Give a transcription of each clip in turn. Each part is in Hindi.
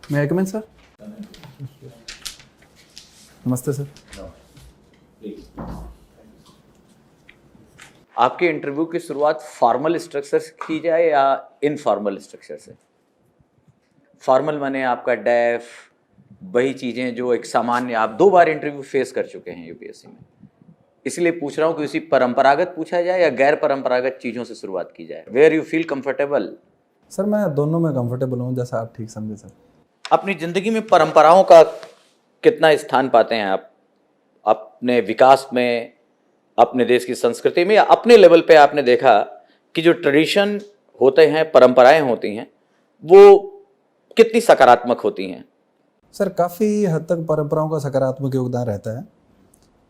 मैं आई कम इन सर? नमस्ते सर। आपके इंटरव्यू की शुरुआत फॉर्मल स्ट्रक्चर से की जाए या इनफॉर्मल स्ट्रक्चर से? फॉर्मल माने आपका डेफ, वही चीज़ें जो एक सामान्य, आप 2 बार इंटरव्यू फेस कर चुके हैं यूपीएससी में, इसलिए पूछ रहा हूँ कि उसी परंपरागत पूछा जाए या गैर परंपरागत चीज़ों से शुरुआत की जाए? Where you feel comfortable? Sir मैं दोनों में कंफर्टेबल हूँ, जैसा आप ठीक समझे सर। अपनी ज़िंदगी में परंपराओं का कितना स्थान पाते हैं आप अपने विकास में, अपने देश की संस्कृति में, या अपने लेवल पे आपने देखा कि जो ट्रेडिशन होते हैं, परंपराएं होती हैं, वो कितनी सकारात्मक होती हैं? सर काफ़ी हद तक परंपराओं का सकारात्मक योगदान रहता है।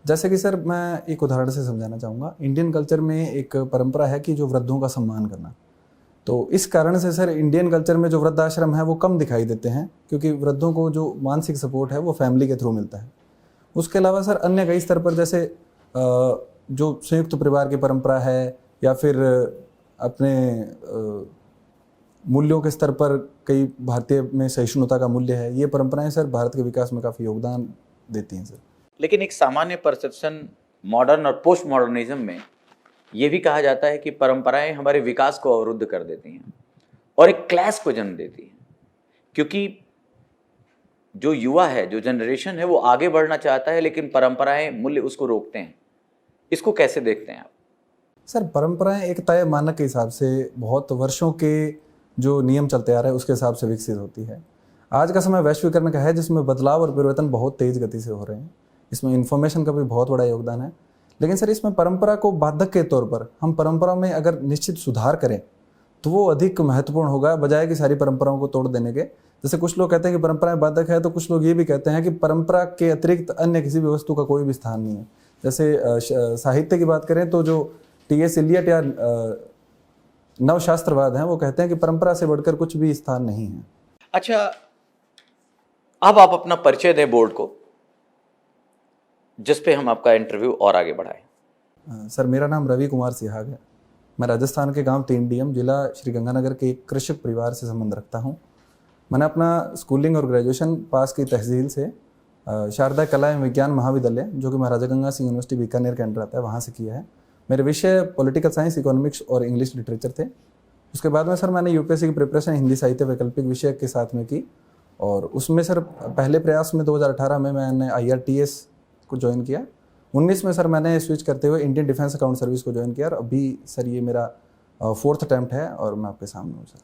जैसे कि सर मैं एक उदाहरण से समझाना चाहूँगा। इंडियन कल्चर में एक परंपरा है कि जो वृद्धों का सम्मान करना। तो इस कारण से सर इंडियन कल्चर में जो वृद्धाश्रम है वो कम दिखाई देते हैं, क्योंकि वृद्धों को जो मानसिक सपोर्ट है वो फैमिली के थ्रू मिलता है। उसके अलावा सर अन्य कई स्तर पर, जैसे जो संयुक्त परिवार की परंपरा है, या फिर अपने मूल्यों के स्तर पर कई भारतीय में सहिष्णुता का मूल्य है, ये परंपराएं सर भारत के विकास में काफ़ी योगदान देती हैं सर। लेकिन एक सामान्य परसेप्शन मॉडर्न और पोस्ट मॉडर्निज्म में ये भी कहा जाता है कि परंपराएं हमारे विकास को अवरुद्ध कर देती हैं और एक क्लैश को जन्म देती हैं, क्योंकि जो युवा है, जो जनरेशन है, वो आगे बढ़ना चाहता है, लेकिन परंपराएं, मूल्य उसको रोकते हैं। इसको कैसे देखते हैं आप? सर परंपराएं एक तय मानक के हिसाब से, बहुत वर्षों के जो नियम चलते आ रहे हैं उसके हिसाब से विकसित होती है। आज का समय वैश्वीकरण का है, जिसमें बदलाव और परिवर्तन बहुत तेज गति से हो रहे हैं। इसमें इन्फॉर्मेशन का भी बहुत बड़ा योगदान है। लेकिन सर इसमें परंपरा को बाधक के तौर पर, हम परंपरा में अगर निश्चित सुधार करें तो वो अधिक महत्वपूर्ण होगा, बजाय कि सारी परंपराओं को तोड़ देने के। जैसे कुछ लोग कहते हैं कि परंपराएं बाधक है, तो कुछ लोग ये भी कहते हैं कि परंपरा के अतिरिक्त अन्य किसी भी वस्तु का कोई भी स्थान नहीं है। जैसे साहित्य की बात करें तो जो टी.एस. इलियट या नवशास्त्रवाद हैं, वो कहते हैं कि परंपरा से बढ़कर कुछ भी स्थान नहीं है। अच्छा, अब आप अपना परिचय दें बोर्ड को, जिस पे हम आपका इंटरव्यू और आगे बढ़ाएं। सर मेरा नाम रवि कुमार सिहाग है। मैं राजस्थान के गांव तीनडीएम, जिला श्रीगंगानगर के एक कृषक परिवार से संबंध रखता हूं। मैंने अपना स्कूलिंग और ग्रेजुएशन पास की तहसील से शारदा कला एवं विज्ञान महाविद्यालय, जो कि महाराजा गंगा सिंह यूनिवर्सिटी बीकानेर के अंडर आता है, वहाँ से किया है। मेरे विषय पॉलिटिकल साइंस, इकोनॉमिक्स और इंग्लिश लिटरेचर थे। उसके बाद में सर मैंने यूपीएससी की प्रिपरेशन हिंदी साहित्य वैकल्पिक विषय के साथ में की, और उसमें सर पहले प्रयास में 2018 में मैंने IRTS को ज्वाइन किया। 19 में सर मैंने स्विच करते हुए इंडियन डिफेंस अकाउंट सर्विस को ज्वाइन किया, और अभी सर ये मेरा 4th अटेम्प्ट है और मैं आपके सामने हूँ सर।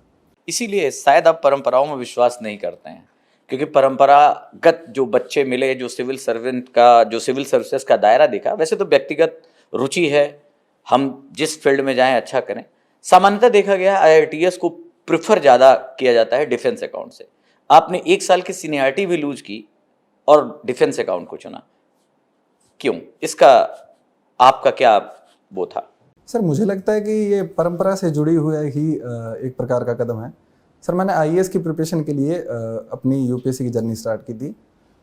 इसीलिए शायद आप परंपराओं में विश्वास नहीं करते हैं, क्योंकि परंपरागत जो बच्चे मिले, जो सिविल सर्वेंट का, जो सिविल सर्विसेज का दायरा दिखा, वैसे तो व्यक्तिगत रुचि है, हम जिस फील्ड में जाएं अच्छा करें। सामान्यतः देखा गया है IRTS को प्रिफर ज़्यादा किया जाता है डिफेंस अकाउंट से। आपने 1 साल की सीनियरिटी भी लूज की और डिफेंस अकाउंट को चुना, क्यों? इसका आपका क्या वो था? सर मुझे लगता है कि ये परंपरा से जुड़ी हुई ही एक प्रकार का कदम है। सर मैंने IAS की प्रिपरेशन के लिए अपनी यूपीएससी की जर्नी स्टार्ट की थी,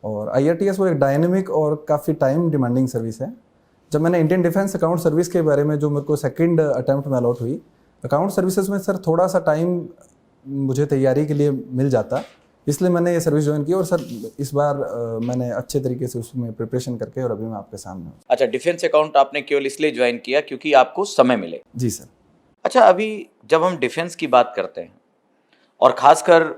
और IRTS वो एक डायनेमिक और काफ़ी टाइम डिमांडिंग सर्विस है। जब मैंने इंडियन डिफेंस अकाउंट सर्विस के बारे में, जो मेरे को 2nd अटेम्प्ट में अलॉट हुई, अकाउंट सर्विसेज में सर थोड़ा सा टाइम मुझे तैयारी के लिए मिल जाता, इसलिए मैंने ये सर्विस ज्वाइन की। और सर इस बार मैंने अच्छे तरीके से उसमें प्रिपरेशन करके, और अभी मैं आपके सामने हूँ। अच्छा, डिफेंस अकाउंट आपने केवल इसलिए ज्वाइन किया क्योंकि आपको समय मिले? जी सर। अच्छा, अभी जब हम डिफेंस की बात करते हैं और खासकर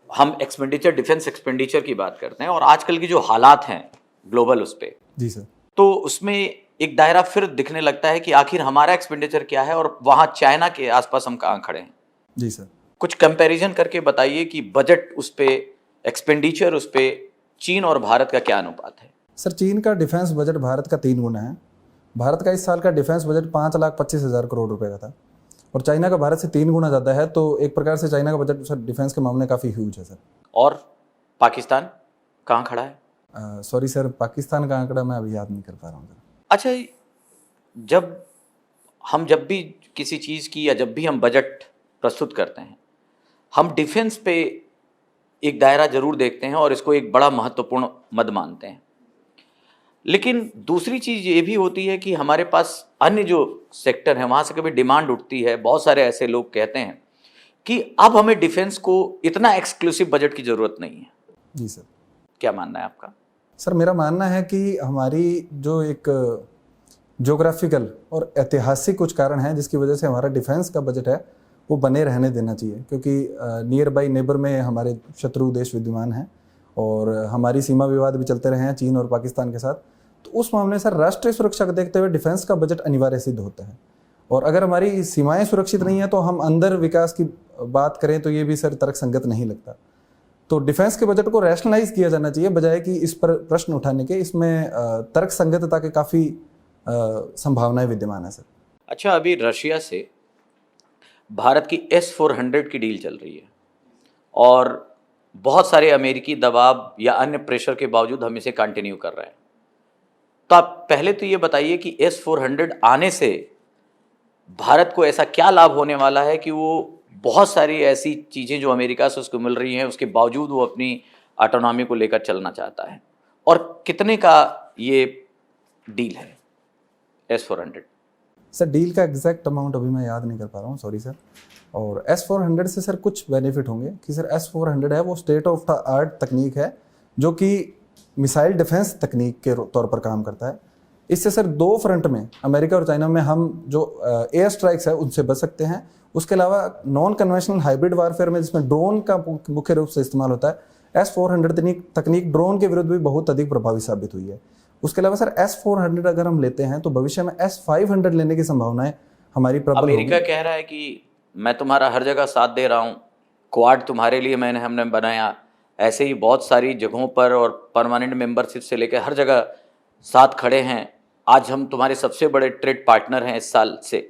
हम डिफेंस एक्सपेंडिचर की बात करते हैं, और आजकल की जो हालात हैं ग्लोबल उस पे, जी सर। तो उसमें एक दायरा फिर दिखने लगता है कि आखिर हमारा एक्सपेंडिचर क्या है और वहाँ चाइना के आसपास हम कहाँ खड़े हैं। जी सर। कुछ कंपैरिजन करके बताइए कि बजट उस पे, एक्सपेंडिचर उस पे, चीन और भारत का क्या अनुपात है? सर चीन का डिफेंस बजट भारत का 3 गुना है। भारत का इस साल का डिफेंस बजट 5,25,000 करोड़ रुपए का था, और चाइना का भारत से 3 गुना ज़्यादा है। तो एक प्रकार से चाइना का बजट सर डिफेंस के मामले में काफ़ी ह्यूज है सर। और पाकिस्तान कहाँ खड़ा है? सॉरी सर, पाकिस्तान का आंकड़ा मैं अभी याद नहीं कर पा रहा हूँ सर। अच्छा, जब भी किसी चीज़ की, या जब भी हम बजट प्रस्तुत करते हैं, हम डिफेंस पे एक दायरा जरूर देखते हैं और इसको एक बड़ा महत्वपूर्ण मद मानते हैं। लेकिन दूसरी चीज ये भी होती है कि हमारे पास अन्य जो सेक्टर है वहां से कभी डिमांड उठती है। बहुत सारे ऐसे लोग कहते हैं कि अब हमें डिफेंस को इतना एक्सक्लूसिव बजट की जरूरत नहीं है। जी सर। क्या मानना है आपका? सर मेरा मानना है कि हमारी जो एक ज्योग्राफिकल और ऐतिहासिक कुछ कारण हैं जिसकी वजह से हमारा डिफेंस का बजट है वो बने रहने देना चाहिए, क्योंकि नियर बाई नेबर में हमारे शत्रु देश विद्यमान हैं और हमारी सीमा विवाद भी चलते रहे हैं चीन और पाकिस्तान के साथ। तो उस मामले में सर राष्ट्रीय सुरक्षा को देखते हुए डिफेंस का बजट अनिवार्य सिद्ध होता है। और अगर हमारी सीमाएं सुरक्षित नहीं है तो हम अंदर विकास की बात करें तो ये भी सर तर्कसंगत नहीं लगता। तो डिफेंस के बजट को रैशनलाइज किया जाना चाहिए बजाय कि इस पर प्रश्न उठाने के। इसमें तर्कसंगतता के काफ़ी संभावनाएं विद्यमान है सर। अच्छा, अभी रशिया से भारत की S-400 की डील चल रही है और बहुत सारे अमेरिकी दबाव या अन्य प्रेशर के बावजूद हम इसे कंटिन्यू कर रहे हैं। तो आप पहले तो ये बताइए कि S-400 आने से भारत को ऐसा क्या लाभ होने वाला है कि वो बहुत सारी ऐसी चीज़ें जो अमेरिका से उसको मिल रही हैं उसके बावजूद वो अपनी ऑटोनॉमी को लेकर चलना चाहता है, और कितने का ये डील है S-400? सर डील का एग्जैक्ट अमाउंट अभी मैं याद नहीं कर पा रहा हूँ, सॉरी सर। और S-400 से सर कुछ बेनिफिट होंगे कि सर S-400 है वो स्टेट ऑफ द आर्ट तकनीक है जो कि मिसाइल डिफेंस तकनीक के तौर पर काम करता है। इससे सर दो फ्रंट में अमेरिका और चाइना में हम जो एयर स्ट्राइक्स है उनसे बच सकते हैं। उसके अलावा नॉन कन्वेंशनल हाइब्रिड वारफेयर में जिसमें ड्रोन का मुख्य रूप से इस्तेमाल होता है, S-400 तकनीक ड्रोन के विरुद्ध भी बहुत अधिक प्रभावी साबित हुई है। उसके अलावा सर S-400 अगर हम लेते हैं तो भविष्य में S-500 लेने की संभावनाएं हमारी प्रबल होगी। अमेरिका कह रहा है कि मैं तुम्हारा हर जगह साथ दे रहा हूँ, क्वाड तुम्हारे लिए हमने बनाया। ऐसे ही बहुत सारी जगहों पर और परमानेंट मेंबरशिप से लेकर हर जगह साथ खड़े हैं। आज हम तुम्हारे सबसे बड़े ट्रेड पार्टनर हैं इस साल से।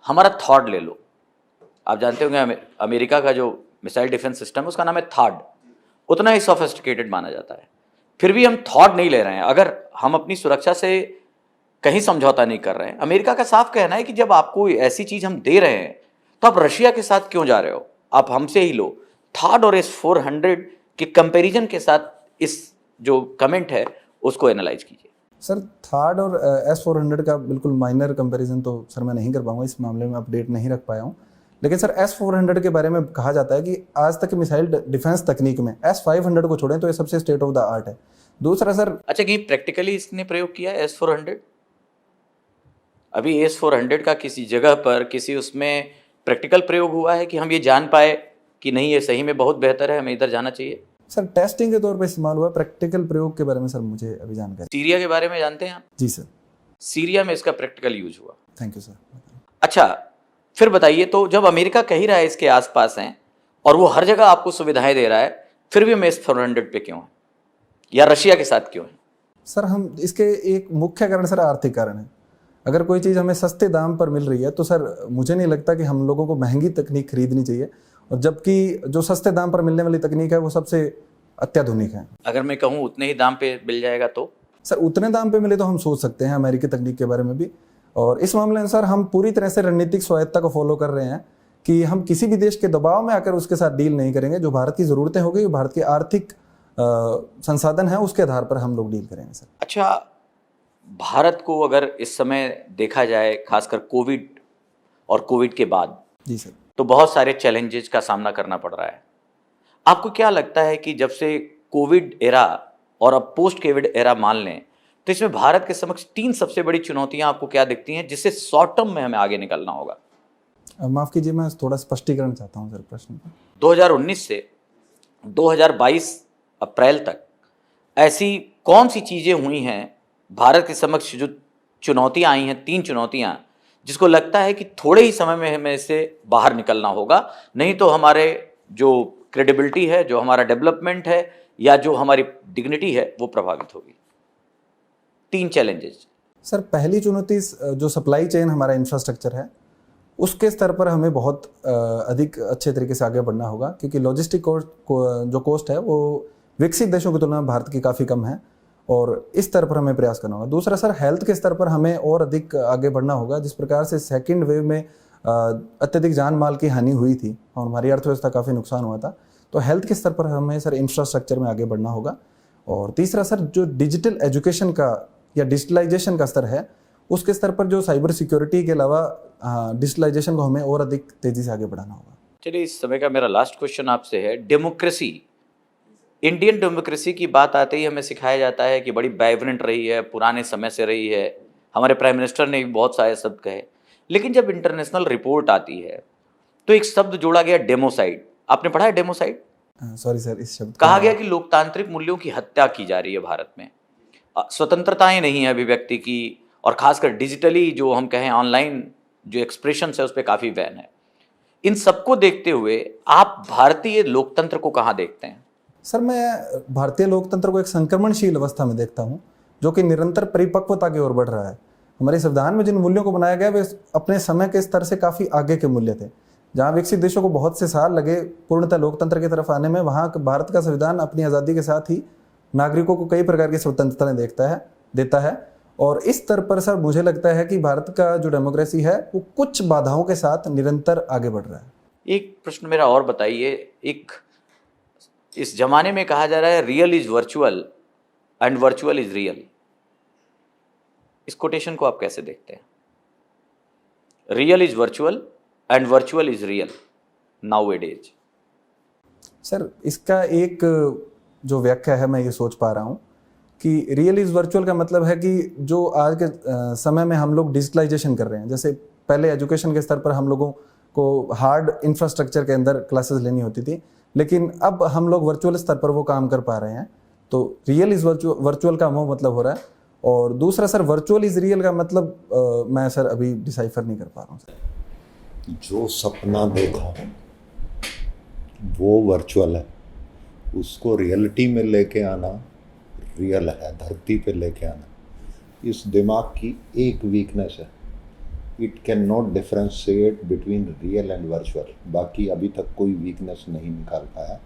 हमारा थॉड ले लो। आप जानते होंगे अमेरिका का जो मिसाइल डिफेंस सिस्टम है उसका नाम है थाड, उतना ही सोफिस्टिकेटेड माना जाता है। फिर भी हम थॉड नहीं ले रहे हैं। अगर हम अपनी सुरक्षा से कहीं समझौता नहीं कर रहे हैं, अमेरिका का साफ कहना है कि जब आपको ऐसी चीज हम दे रहे हैं तो आप रशिया के साथ क्यों जा रहे हो, आप हमसे ही लो। थाड और S-400 के कंपैरिजन के साथ इस जो कमेंट है उसको एनालाइज कीजिए। सर थार्ड और S-400 का बिल्कुल माइनर कंपैरिजन तो सर मैं नहीं कर पाऊंगा, इस मामले में अपडेट नहीं रख पाया हूँ। लेकिन सर S-400 के बारे में कहा जाता है कि आज तक मिसाइल डिफेंस तकनीक में S-500 को छोड़ें तो ये सबसे स्टेट ऑफ द आर्ट है। दूसरा सर, अच्छा, कहीं प्रैक्टिकली इसने प्रयोग किया है S-400? अभी S-400 का किसी जगह पर किसी उसमें प्रैक्टिकल प्रयोग हुआ है कि हम ये जान पाए कि नहीं ये सही में बहुत बेहतर है, हमें इधर जाना चाहिए? सर टेस्टिंग के तौर पे इस्तेमाल हुआ, प्रैक्टिकल प्रयोग के बारे में सर मुझे अभी जानकारी। सीरिया के बारे में जानते हैं आप? जी सर। सीरिया में इसका प्रैक्टिकल यूज हुआ। Thank you sir. अच्छा, फिर बताइए, तो जब अमेरिका कह ही रहा है इसके आसपास हैं और वो हर जगह आपको सुविधाएं दे रहा है, फिर भी हम S-400 पे क्यों हैं या रशिया के साथ क्यों हैं? सर हम इसके एक मुख्य कारण सर आर्थिक कारण है। अगर कोई चीज़ हमें सस्ते दाम पर मिल रही है तो सर मुझे नहीं लगता कि हम लोगों को महंगी तकनीक खरीदनी चाहिए, और जबकि जो सस्ते दाम पर मिलने वाली तकनीक है वो सबसे अत्याधुनिक है। अगर मैं कहूँ उतने ही दाम पे मिल जाएगा तो? सर उतने दाम पे मिले तो हम सोच सकते हैं अमेरिकी तकनीक के बारे में भी। और इस मामले में सर हम पूरी तरह से रणनीतिक स्वायत्ता को फॉलो कर रहे हैं कि हम किसी भी देश के दबाव में आकर उसके साथ डील नहीं करेंगे। जो भारत की ज़रूरतें होगी, भारत के आर्थिक संसाधन है, उसके आधार पर हम लोग डील करेंगे सर। अच्छा, भारत को अगर इस समय देखा जाए, खासकर कोविड और कोविड के बाद, जी सर, तो बहुत सारे चैलेंजेस का सामना करना पड़ रहा है। आपको क्या लगता है कि जब से कोविड एरा और अब पोस्ट कोविड एरा मान लें, तो इसमें भारत के समक्ष 3 सबसे बड़ी चुनौतियां आपको क्या दिखती हैं जिससे शॉर्ट टर्म में हमें आगे निकलना होगा? माफ़ कीजिए, मैं थोड़ा स्पष्टीकरण चाहता हूँ सर प्रश्न का। 2019 से 2022 अप्रैल तक ऐसी कौन सी चीज़ें हुई हैं भारत के समक्ष, जो चुनौतियां आई हैं, 3 चुनौतियां, जिसको लगता है कि थोड़े ही समय में हमें इससे बाहर निकलना होगा, नहीं तो हमारे जो क्रेडिबिलिटी है, जो हमारा डेवलपमेंट है या जो हमारी डिग्निटी है वो प्रभावित होगी? 3 चैलेंजेस। सर पहली चुनौती जो सप्लाई चेन हमारा इंफ्रास्ट्रक्चर है उसके स्तर पर हमें बहुत अधिक अच्छे तरीके से आगे बढ़ना होगा, क्योंकि लॉजिस्टिक जो कॉस्ट है वो विकसित देशों की तुलना में भारत की काफ़ी कम है, और इस स्तर पर हमें प्रयास करना होगा। दूसरा सर, हेल्थ के स्तर पर हमें और अधिक आगे बढ़ना होगा। जिस प्रकार से सेकेंड वेव में अत्यधिक जान माल की हानि हुई थी और हमारी अर्थव्यवस्था काफ़ी नुकसान हुआ था, तो हेल्थ के स्तर पर हमें सर इंफ्रास्ट्रक्चर में आगे बढ़ना होगा। और तीसरा सर जो डिजिटल एजुकेशन का या डिजिटलाइजेशन का स्तर है, उसके स्तर पर जो साइबर सिक्योरिटी के अलावा डिजिटलाइजेशन को हमें और अधिक तेजी से आगे बढ़ाना होगा। चलिए, इस समय का मेरा लास्ट क्वेश्चन आपसे है, डेमोक्रेसी, इंडियन डेमोक्रेसी की बात आते ही हमें सिखाया जाता है कि बड़ी वाइब्रेंट रही है, पुराने समय से रही है, हमारे प्राइम मिनिस्टर ने भी बहुत सारे शब्द कहे, लेकिन जब इंटरनेशनल रिपोर्ट आती है तो एक शब्द जोड़ा गया, डेमोसाइड। आपने पढ़ा है डेमोसाइड? सॉरी सर, इस शब्द कहा गया कि लोकतांत्रिक मूल्यों की हत्या की जा रही है भारत में, स्वतंत्रताएं नहीं है अभिव्यक्ति की, और खासकर डिजिटली जो हम कहें ऑनलाइन जो एक्सप्रेशन है उस पर काफ़ी बैन है। इन सबको देखते हुए आप भारतीय लोकतंत्र को कहाँ देखते हैं? सर, मैं भारतीय लोकतंत्र को एक संक्रमणशील अवस्था में देखता हूँ, जो कि निरंतर परिपक्वता की ओर बढ़ रहा है। हमारे संविधान में जिन मूल्यों को बनाया गया वे अपने समय के स्तर से काफ़ी आगे के मूल्य थे। जहाँ विकसित देशों को बहुत से साल लगे पूर्णतः लोकतंत्र की तरफ आने में, वहाँ भारत का संविधान अपनी आज़ादी के साथ ही नागरिकों को कई प्रकार की स्वतंत्रताएं देता है। और इस स्तर पर सर मुझे लगता है कि भारत का जो डेमोक्रेसी है वो कुछ बाधाओं के साथ निरंतर आगे बढ़ रहा है। एक प्रश्न मेरा और बताइए, एक इस जमाने में कहा जा रहा है real is virtual and virtual is real, इस कोटेशन को आप कैसे देखते हैं? Real is virtual and virtual is real nowadays. Sir, इसका एक जो व्याख्या है मैं ये सोच पा रहा हूँ कि रियल इज वर्चुअल का मतलब है कि जो आज के समय में हम लोग डिजिटलाइजेशन कर रहे हैं, जैसे पहले एजुकेशन के स्तर पर हम लोगों को हार्ड इंफ्रास्ट्रक्चर के अंदर क्लासेस लेनी होती थी, लेकिन अब हम लोग वर्चुअल स्तर पर वो काम कर पा रहे हैं। तो रियल इज वर्चुअल का वो मतलब हो रहा है। और दूसरा सर, वर्चुअल इज रियल का मतलब मैं सर अभी डिसाइफर नहीं कर पा रहा हूँ सर। जो सपना देखा वो वर्चुअल है, उसको रियलिटी में लेके आना रियल है, धरती पे लेके आना। इस दिमाग की एक वीकनेस है, it can not differentiate between real and virtual. बाकी अभी तक कोई वीकनेस नहीं निकाल पाया।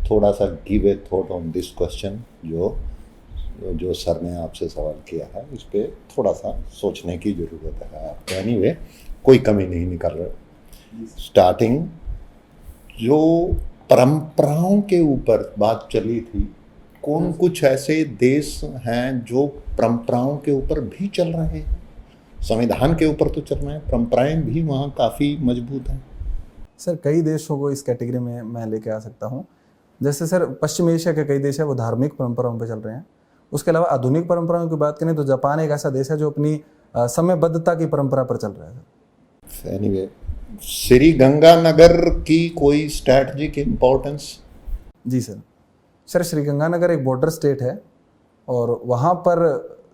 थोड़ा सा give a thought on this question जो सर ने आपसे सवाल किया है, इस पर थोड़ा सा सोचने की ज़रूरत है। एनीवे, कोई कमी नहीं निकाल रहे। स्टार्टिंग जो परंपराओं के ऊपर बात चली थी, कौन कुछ ऐसे देश हैं जो परंपराओं के ऊपर भी चल रहे हैं? संविधान के ऊपर तो चल रहे हैं, परंपराएं भी वहाँ काफ़ी मजबूत हैं। सर, कई देशों को इस कैटेगरी में मैं लेके आ सकता हूँ। जैसे सर, पश्चिम एशिया के कई देश है वो धार्मिक परंपराओं पे चल रहे हैं। उसके अलावा आधुनिक परंपराओं की बात करें तो जापान एक ऐसा देश है जो अपनी समयबद्धता की परंपरा पर चल रहा है। एनीवे, श्री गंगानगर की कोई स्ट्रैटेजिक इम्पोर्टेंस? जी सर। सर, श्री गंगानगर एक बॉर्डर स्टेट है और वहाँ पर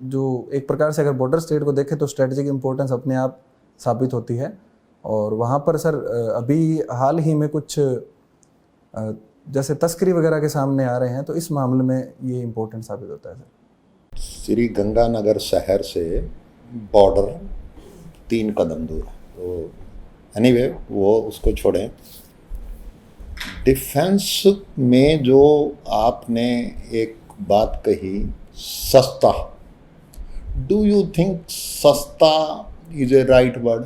जो एक प्रकार से अगर बॉर्डर स्टेट को देखें तो स्ट्रेटजिक इम्पोर्टेंस अपने आप साबित होती है। और वहाँ पर सर अभी हाल ही में कुछ जैसे तस्करी वगैरह के सामने आ रहे हैं, तो इस मामले में ये इम्पोर्टेंट साबित होता है सर। श्री गंगानगर शहर से बॉर्डर 3 कदम दूर है। तो एनीवे, वो उसको छोड़ें। डिफेंस में जो आपने एक बात कही, सस्ता, डू यू थिंक सस्ता is a right word?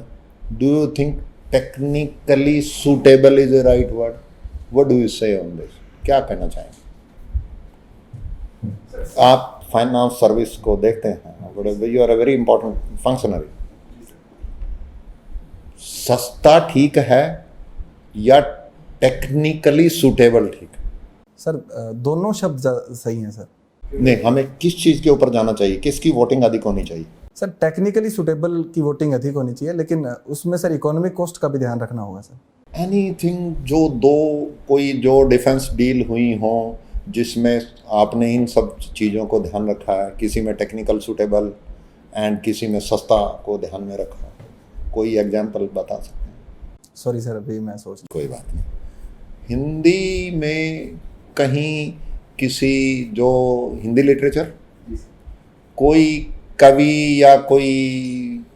Do you think technically suitable is a right word? What do you say on this? क्या कहना चाहेंगे? आप फाइनेंस सर्विस को देखते हैं, you are a very important functionary. सस्ता ठीक है या टेक्निकली सूटेबल ठीक है? सर, दोनों शब्द सही हैं सर। नहीं, हमें किस चीज़ के ऊपर जाना चाहिए? किसकी वोटिंग अधिक होनी चाहिए? सर, टेक्निकली सूटेबल की वोटिंग अधिक होनी चाहिए, लेकिन उसमें सर इकोनॉमिक कॉस्ट का भी ध्यान रखना होगा सर। एनीथिंग कोई जो डिफेंस डील हुई हो जिसमें आपने इन सब चीज़ों को ध्यान रखा है, किसी में टेक्निकल सूटेबल एंड किसी में सस्ता को ध्यान में रखा, कोई एग्जाम्पल बता सकते हैं? सॉरी सर, अभी मैं सोच कोई बात नहीं। हिंदी में कहीं किसी जो हिंदी लिटरेचर, कोई कवि या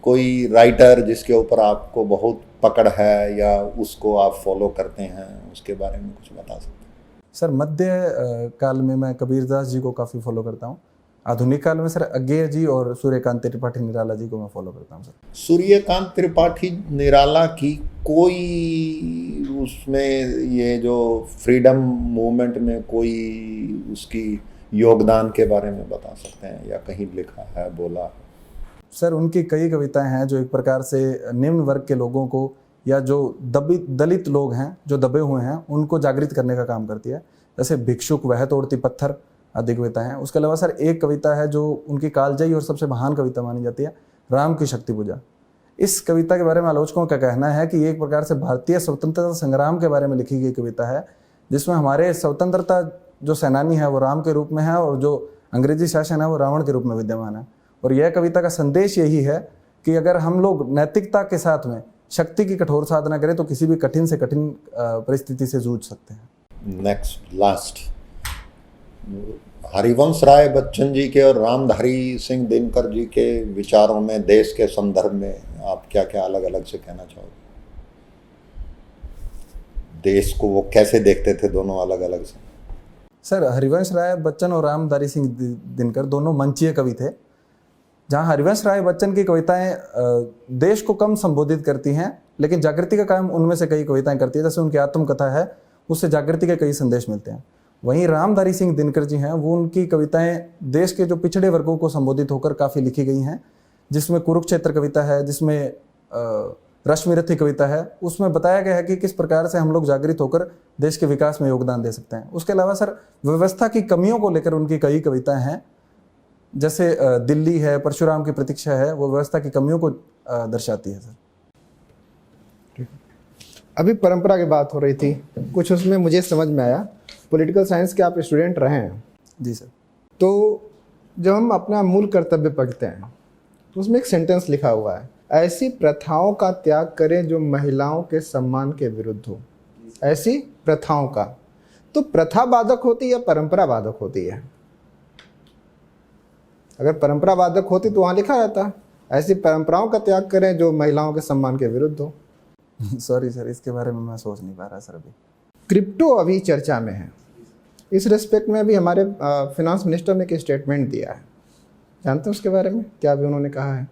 कोई राइटर जिसके ऊपर आपको बहुत पकड़ है या उसको आप फॉलो करते हैं, उसके बारे में कुछ बता सकते हैं? सर, मध्य काल में मैं कबीरदास जी को काफ़ी फॉलो करता हूँ। आधुनिक काल में सर अज्ञेय जी और सूर्यकांत त्रिपाठी निराला जी को मैं फॉलो करता हूँ सर। सूर्यकांत त्रिपाठी निराला की कोई उसमें ये जो फ्रीडम मूवमेंट में कोई उसकी योगदान के बारे में बता सकते हैं या कहीं लिखा है, बोला है? सर उनकी कई कविताएं हैं जो एक प्रकार से निम्न वर्ग के लोगों को या जो दलित लोग हैं जो दबे हुए हैं उनको जागृत करने का काम करती है। जैसे भिक्षुक वह तोड़ती पत्थर आदि कविताएं हैं। उसके अलावा सर एक कविता है जो उनकी कालजयी और सबसे महान कविता मानी जाती है, राम की शक्ति पूजा। इस कविता के बारे में आलोचकों का कहना है कि ये एक प्रकार से भारतीय स्वतंत्रता संग्राम के बारे में लिखी गई कविता है, जिसमें हमारे स्वतंत्रता जो सेनानी है वो राम के रूप में है और जो अंग्रेजी शासन है वो रावण के रूप में विद्यमान है। और यह कविता का संदेश यही है कि अगर हम लोग नैतिकता के साथ में शक्ति की कठोर साधना करें तो किसी भी कठिन से कठिन परिस्थिति से जूझ सकते हैं। नेक्स्ट लास्ट, हरिवंश राय बच्चन जी के और रामधारी सिंह दिनकर जी के विचारों में देश के संदर्भ में आप क्या क्या अलग अलग से कहना चाहोगे? देश को वो कैसे देखते थे दोनों अलग अलग से? सर हरिवंश राय बच्चन और रामधारी सिंह दिनकर दोनों मंचीय कवि थे। जहाँ हरिवंश राय बच्चन की कविताएं देश को कम संबोधित करती हैं, लेकिन जागृति का काम उनमें से कई कविताएं करती है। जैसे उनकी आत्मकथा है, उससे जागृति के कई संदेश मिलते हैं। वहीं रामधारी सिंह दिनकर जी हैं, वो उनकी कविताएं देश के जो पिछड़े वर्गों को संबोधित होकर काफ़ी लिखी गई हैं, जिसमें कुरुक्षेत्र कविता है, जिसमें रश्मिरथी कविता है। उसमें बताया गया है कि किस प्रकार से हम लोग जागृत होकर देश के विकास में योगदान दे सकते हैं। उसके अलावा सर व्यवस्था की कमियों को लेकर उनकी कई कविताएं हैं, जैसे दिल्ली है, परशुराम की प्रतीक्षा है, वो व्यवस्था की कमियों को दर्शाती है सर। अभी परंपरा की बात हो रही थी, कुछ उसमें मुझे समझ में आया। पॉलिटिकल साइंस के आप स्टूडेंट रहे हैं जी सर। तो जब हम अपना मूल कर्तव्य पढ़ते हैं तो उसमें एक सेंटेंस लिखा हुआ है, ऐसी प्रथाओं का त्याग करें जो महिलाओं के सम्मान के विरुद्ध हो। ऐसी प्रथाओं का, तो प्रथा बाधक होती है या परंपरा बाधक होती है? अगर परंपरा बाधक होती तो वहाँ लिखा रहता ऐसी परंपराओं का त्याग करें जो महिलाओं के सम्मान के विरुद्ध हो। सॉरी सर, इसके बारे में मैं सोच नहीं पा रहा सर। अभी क्रिप्टो अभी चर्चा में है। इस रेस्पेक्ट में अभी हमारे फिनांस मिनिस्टर ने एक स्टेटमेंट दिया है, जानते हैं उसके बारे में क्या भी उन्होंने कहा है?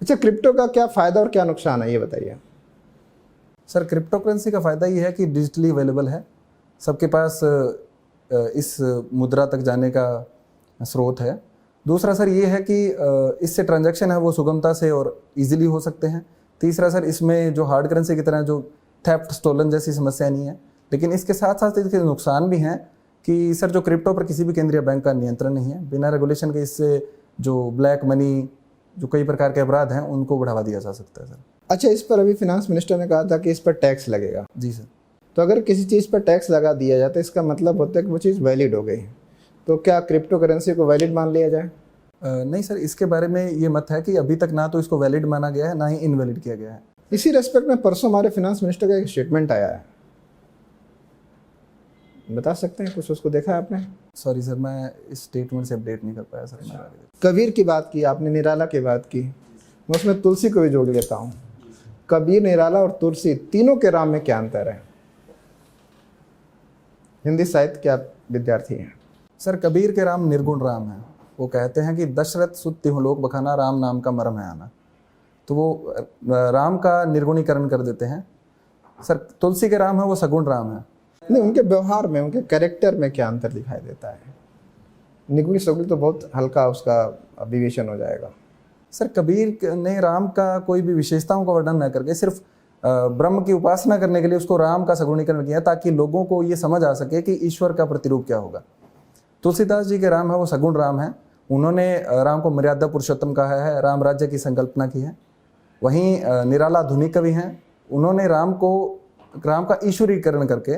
अच्छा, क्रिप्टो का क्या फ़ायदा और क्या नुकसान है ये बताइए। सर क्रिप्टो करेंसी का फ़ायदा ये है कि डिजिटली अवेलेबल है, सबके पास इस मुद्रा तक जाने का स्रोत है। दूसरा सर ये है कि इससे ट्रांजैक्शन है वो सुगमता से और इजीली हो सकते हैं। तीसरा सर इसमें जो हार्ड करेंसी की तरह जो थेफ्ट स्टोलन जैसी समस्या नहीं है। लेकिन इसके साथ साथ इसके नुकसान भी हैं कि सर जो क्रिप्टो पर किसी भी केंद्रीय बैंक का नियंत्रण नहीं है, बिना रेगुलेशन के इससे जो ब्लैक मनी, जो कई प्रकार के अपराध हैं, उनको बढ़ावा दिया जा सकता है सर। अच्छा, इस पर अभी फिनांस मिनिस्टर ने कहा था कि इस पर टैक्स लगेगा। जी सर। तो अगर किसी चीज़ पर टैक्स लगा दिया जाता है इसका मतलब होता है कि वो चीज़ वैलिड हो गई। तो क्या क्रिप्टो करेंसी को वैलिड मान लिया जाए? नहीं सर, इसके बारे में ये मत है कि अभी तक ना तो इसको वैलिड माना गया है, ना ही इनवैलिड किया गया है। इसी रेस्पेक्ट में परसों हमारे फिनांस मिनिस्टर का एक स्टेटमेंट आया है, बता सकते हैं कुछ? उसको देखा है आपने? सॉरी सर, मैं इस स्टेटमेंट से अपडेट नहीं कर पाया सर। मैं कबीर की बात की आपने, निराला की बात की, मैं उसमें तुलसी को भी जोड़ लेता हूँ। कबीर, निराला और तुलसी तीनों के राम में क्या अंतर है? हिंदी साहित्य के आप विद्यार्थी हैं। सर कबीर के राम निर्गुण राम है। वो कहते हैं कि दशरथ सुत तिहु लोक बखाना, राम नाम का मरम है आना। तो वो राम का निर्गुणीकरण कर देते हैं। सर तुलसी के राम है वो सगुण राम है। नहीं, उनके व्यवहार में, उनके कैरेक्टर में क्या अंतर दिखाई देता है? निगुणी सगुण तो बहुत हल्का उसका विवेचन हो जाएगा। सर कबीर ने राम का कोई भी विशेषताओं का वर्णन न करके सिर्फ ब्रह्म की उपासना करने के लिए उसको राम का सगुणीकरण किया, ताकि लोगों को ये समझ आ सके कि ईश्वर का प्रतिरूप क्या होगा। तुलसीदास जी के राम है वो सगुण राम है। उन्होंने राम को मर्यादा पुरुषोत्तम कहा है, राम राज्य की संकल्पना की है। वहीं निराला धुनी कवि हैं, उन्होंने राम का ईश्वरीकरण करके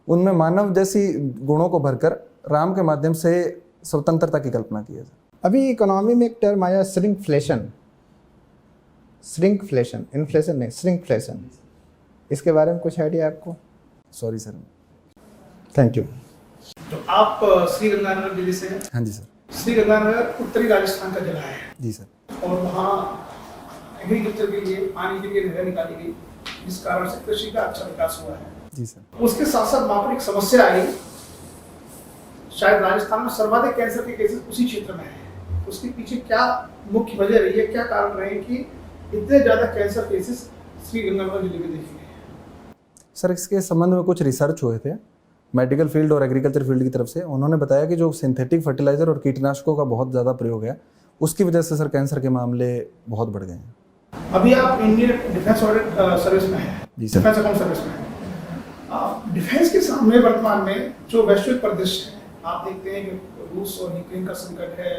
उनमें मानव जैसी गुणों को भरकर राम के माध्यम से स्वतंत्रता की कल्पना की है। अभी इकोनॉमी में एक टर्म आया श्रिंकफ्लेशन। श्रिंकफ्लेशन, इन्फ्लेशन नहीं, श्रिंकफ्लेशन। इसके बारे में कुछ आइडिया आपको? Sorry sir. Thank you. तो आप श्री गंगानगर दिल्ली से हैं? हाँ जी सर। श्री गंगानगर उत्तरी राजस्थान का जिला है जी सर। और वहाँ एग्रीकल्चर के लिए पानी के लिए नहर निकाली गई, जिस कारण से कृषि का अच्छा विकास हुआ है। जी सर। उसके साथ साथ वहाँ पर एक समस्या आई, शायद राजस्थान में सर्वाधिक कैंसर के केसेस उसी क्षेत्र में हैं। उसके पीछे क्या मुख्य वजह रही है, क्या कारण रहे कि इतने ज़्यादा कैंसर केसेस श्री गंगानगर जिले में देखे गए? सर इसके संबंध में कुछ रिसर्च हुए थे। मेडिकल फील्ड और एग्रीकल्चर फील्ड की तरफ से, उन्होंने बताया कि जो सिंथेटिक फर्टिलाइजर और कीटनाशकों का बहुत ज़्यादा प्रयोग है, उसकी वजह से सर कैंसर के मामले बहुत बढ़ गए हैं। अभी आप इंडियन डिफेंस ऑडिट सर्विस में हैं, जी सर। डिफेंस अकाउंट सर्विस में हैं। डिफेंस के सामने वर्तमान में जो वैश्विक परिदृश्य है, आप देखते हैं कि रूस और यूक्रेन का संकट है,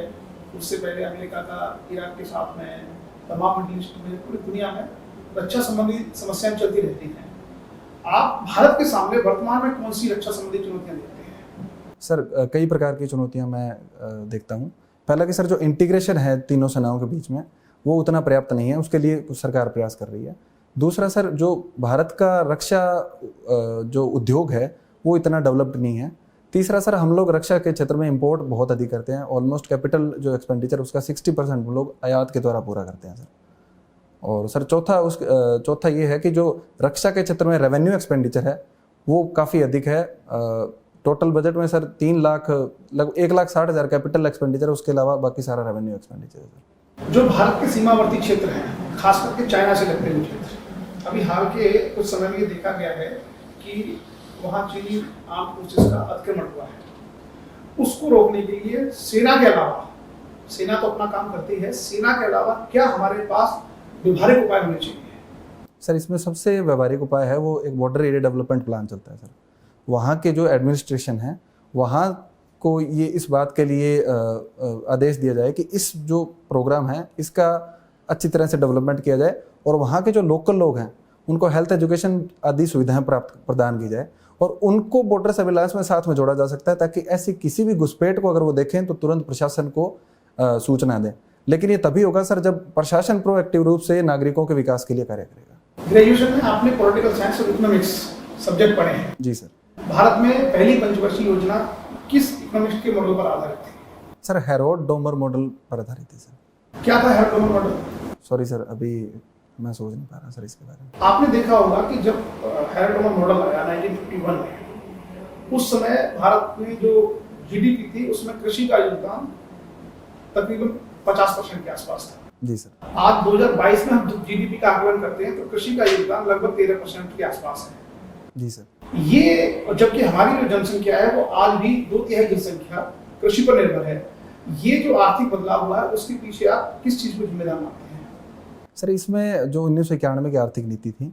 उससे पहले अमेरिका का इराक के साथ में, तमाम मिडिल ईस्ट में, पूरी दुनिया में रक्षा संबंधी समस्याएं चलती रहती हैं। आप भारत के सामने वर्तमान में कौन सी रक्षा संबंधी चुनौतियां देखते हैं? सर कई प्रकार की चुनौतियां मैं देखता हूं। पहला कि सर जो इंटीग्रेशन है तीनों सेनाओं के बीच में, वो उतना पर्याप्त नहीं है, उसके लिए कुछ सरकार प्रयास कर रही है। दूसरा सर जो भारत का रक्षा जो उद्योग है वो इतना डेवलप्ड नहीं है। तीसरा सर हम लोग रक्षा के क्षेत्र में इंपोर्ट बहुत अधिक करते हैं, ऑलमोस्ट कैपिटल जो एक्सपेंडिचर उसका 60% हम लोग आयात के द्वारा पूरा करते हैं सर। और सर चौथा ये है कि जो रक्षा के क्षेत्र में रेवेन्यू एक्सपेंडिचर है वो काफ़ी अधिक है। टोटल बजट में सर 3 लाख लगभग 1,60,000 कैपिटल एक्सपेंडिचर, उसके अलावा बाकी सारा रेवेन्यू एक्सपेंडिचर है सर। जो भारत के सीमावर्ती क्षेत्र हैं, खास करके चाइना से लगते हुए क्षेत्र, अभी हाल के कुछ समय में ये देखा गया है कि वहाँ चीनी आर्म फोर्सेस का अतिक्रमण हुआ है। उसको रोकने के लिए सेना के अलावा, सेना तो अपना काम करती है, सेना के अलावा क्या हमारे पास व्यवहारिक उपाय होने चाहिए? सर इसमें सबसे व्यवहारिक उपाय है वो एक बॉर्डर एरिया डेवलपमेंट प्लान चलता है सर। वहाँ के जो एडमिनिस्ट्रेशन है वहाँ को ये इस बात के लिए आदेश दिया जाए कि इस जो प्रोग्राम है इसका अच्छी तरह से डेवलपमेंट किया जाए, और वहाँ के जो लोकल लोग हैं उनको हेल्थ एजुकेशन आदि सुविधाएं प्रदान की जाए, और उनको बॉर्डर सर्विलांस में साथ में जोड़ा जा सकता है, ताकि ऐसी किसी भी घुसपैठ को अगर वो देखें तो तुरंत प्रशासन को सूचना दें। लेकिन ये तभी होगा सर जब प्रशासन प्रोएक्टिव रूप से नागरिकों के विकास के लिए कार्य करेगा। ग्रेजुएशन में आपने पॉलिटिकल साइंस और इकोनॉमिक्स सब्जेक्ट पढ़े हैं। जी सर। भारत में पहली पंचवर्षीय योजना किस इकोनॉमिक्स के मॉडल पर आधारित थी? सर हेरोड डोमर मॉडल पर आधारित है सर। क्या था Herod Domar model? Sorry sir, अभी मैं सोच नहीं पा रहा सर इसके बारे में। आपने देखा होगा कि जब हेरोड डोमर मॉडल आया 1951 में, उस समय भारत में जो जीडीपी थी उसमें कृषि का योगदान तकरीबन 50% के आसपास था। जी सर। आज 2022 में हम जीडीपी का आकलन करते हैं तो कृषि का योगदान लगभग 13% के आसपास है। जी सर। ये जबकि हमारी जो जनसंख्या है वो आज भी 2/3 जनसंख्या कृषि पर निर्भर है। ये जो आर्थिक बदलाव हुआ है उसके पीछे आप किस चीज को जिम्मेदार मानते हैं? सर इसमें जो 1991 की आर्थिक नीति थी,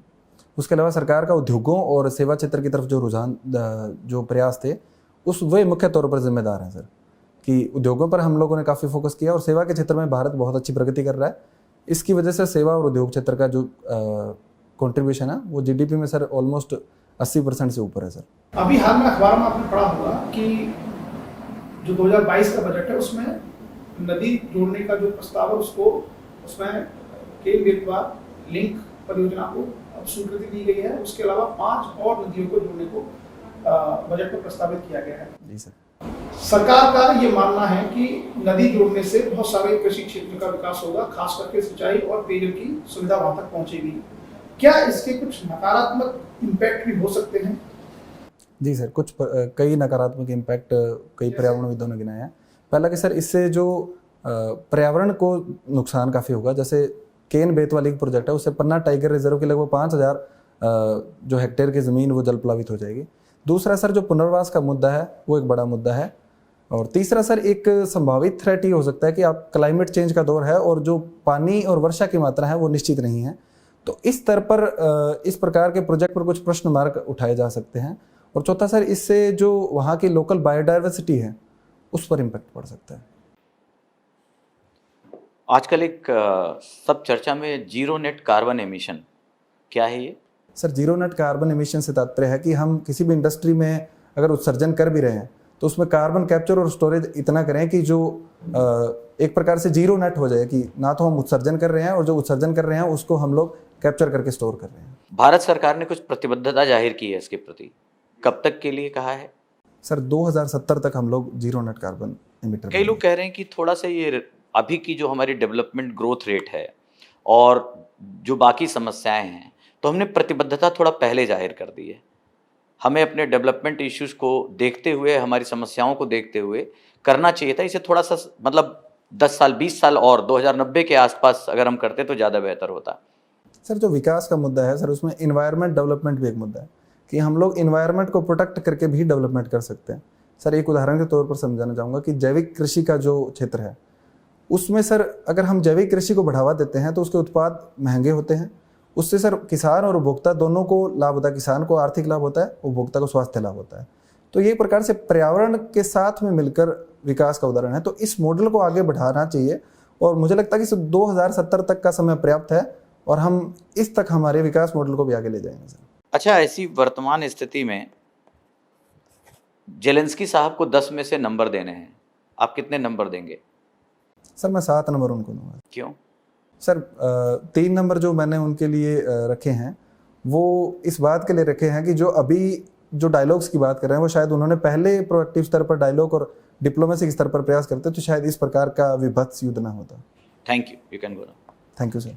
उसके अलावा सरकार का उद्योगों और सेवा क्षेत्र की तरफ जो रुझान जो प्रयास थे वे मुख्य तौर पर जिम्मेदार हैं सर, कि उद्योगों पर हम लोगों ने काफ़ी फोकस किया और सेवा के क्षेत्र में भारत बहुत अच्छी प्रगति कर रहा है। इसकी वजह से सेवा और उद्योग क्षेत्र का जो कंट्रीब्यूशन है वो जीडीपी में सर ऑलमोस्ट 80% से ऊपर है सर। अभी हाल में अखबार में आपने पढ़ा होगा कि जो 2022 का बजट है उसमें नदी जोड़ने का जो प्रस्ताव है उसको उसमें केन बेतवा लिंक परियोजना को अब स्वीकृति दी गई है। उसके अलावा 5 और नदियों को जोड़ने को बजट में प्रस्तावित किया गया है। जी सर। सरकार का ये मानना है कि नदी जोड़ने से बहुत सारे कृषि क्षेत्र का विकास होगा, खास करके सिंचाई और पेयजल की सुविधा वहां तक पहुंचेगी। क्या इसके कुछ नकारात्मक इम्पैक्ट भी हो सकते हैं? जी सर, कई नकारात्मक इम्पैक्ट कई पर्यावरणविदों ने गिनाया है। पहला कि सर इससे जो पर्यावरण को नुकसान काफ़ी होगा। जैसे केन बेतवा लिंक प्रोजेक्ट है, उससे पन्ना टाइगर रिजर्व के लगभग 5,000 जो हेक्टेयर की ज़मीन वो जल प्लावित हो जाएगी। दूसरा सर जो पुनर्वास का मुद्दा है वो एक बड़ा मुद्दा है। और तीसरा सर एक संभावित थ्रेट ये हो सकता है कि आप क्लाइमेट चेंज का दौर है और जो पानी और वर्षा की मात्रा है वो निश्चित नहीं है। तो इस स्तर पर इस प्रकार के प्रोजेक्ट पर कुछ प्रश्न मार्क उठाए जा सकते हैं। और चौथा सर इससे जो वहाँ की लोकल बायोडाइवर्सिटी है उस पर इम्पैक्ट पड़ सकता है। आजकल एक सब चर्चा में जीरो नेट कार्बन एमिशन, क्या है ये? Sir zero net carbon emission से तात्पर्य है कि हम किसी भी इंडस्ट्री में अगर उत्सर्जन कर भी रहे हैं तो उसमें कार्बन कैप्चर और स्टोरेज इतना करें कि जो एक प्रकार से जीरो नेट हो जाए, कि ना तो हम उत्सर्जन कर रहे हैं और जो उत्सर्जन कर रहे हैं उसको हम लोग कैप्चर करके स्टोर कर रहे हैं। भारत सरकार ने कुछ प्रतिबद्धता जाहिर की है इसके प्रति, कब तक के लिए कहा है? सर 2070 तक हम लोग जीरो नेट कार्बन एमिटर। कई लोग कह रहे हैं कि थोड़ा सा ये अभी की जो हमारी डेवलपमेंट ग्रोथ रेट है और जो बाकी समस्याएं हैं, तो हमने प्रतिबद्धता थोड़ा पहले जाहिर कर दी है। हमें अपने डेवलपमेंट इश्यूज को देखते हुए, हमारी समस्याओं को देखते हुए करना चाहिए था। इसे थोड़ा सा मतलब 10 साल 20 साल और 2090 के आसपास अगर हम करते तो ज़्यादा बेहतर होता। सर जो विकास का मुद्दा है सर, उसमें इन्वायरमेंट डेवलपमेंट भी एक मुद्दा है। कि हम लोग इन्वायरमेंट को प्रोटेक्ट करके भी डेवलपमेंट कर सकते हैं। सर एक उदाहरण के तौर पर समझाना चाहूँगा कि जैविक कृषि का जो क्षेत्र है उसमें सर अगर हम जैविक कृषि को बढ़ावा देते हैं तो उसके उत्पाद महंगे होते हैं, उससे सर किसान और उपभोक्ता दोनों को लाभ होता है। किसान को आर्थिक लाभ होता है, उपभोक्ता को स्वास्थ्य लाभ होता है। तो ये एक प्रकार से पर्यावरण के साथ में मिलकर विकास का उदाहरण है। तो इस मॉडल को आगे बढ़ाना चाहिए और मुझे लगता है कि 2070 तक का समय पर्याप्त है और हम इस तक हमारे विकास मॉडल को भी आगे ले जाएंगे सर। अच्छा, ऐसी वर्तमान स्थिति में जेलेंस्की साहब को 10 में से नंबर देने हैं, आप कितने नंबर देंगे? सर मैं 7 नंबर उनको दूंगा। क्यों? सर 3 नंबर जो मैंने उनके लिए रखे हैं वो इस बात के लिए रखे हैं कि जो अभी जो डायलॉग्स की बात कर रहे हैं वो शायद उन्होंने पहले प्रोएक्टिव स्तर पर डायलॉग और डिप्लोमेसी स्तर पर प्रयास करते तो शायद इस प्रकार का विभत्स युद्ध ना होता। Thank you can go now. Thank you sir.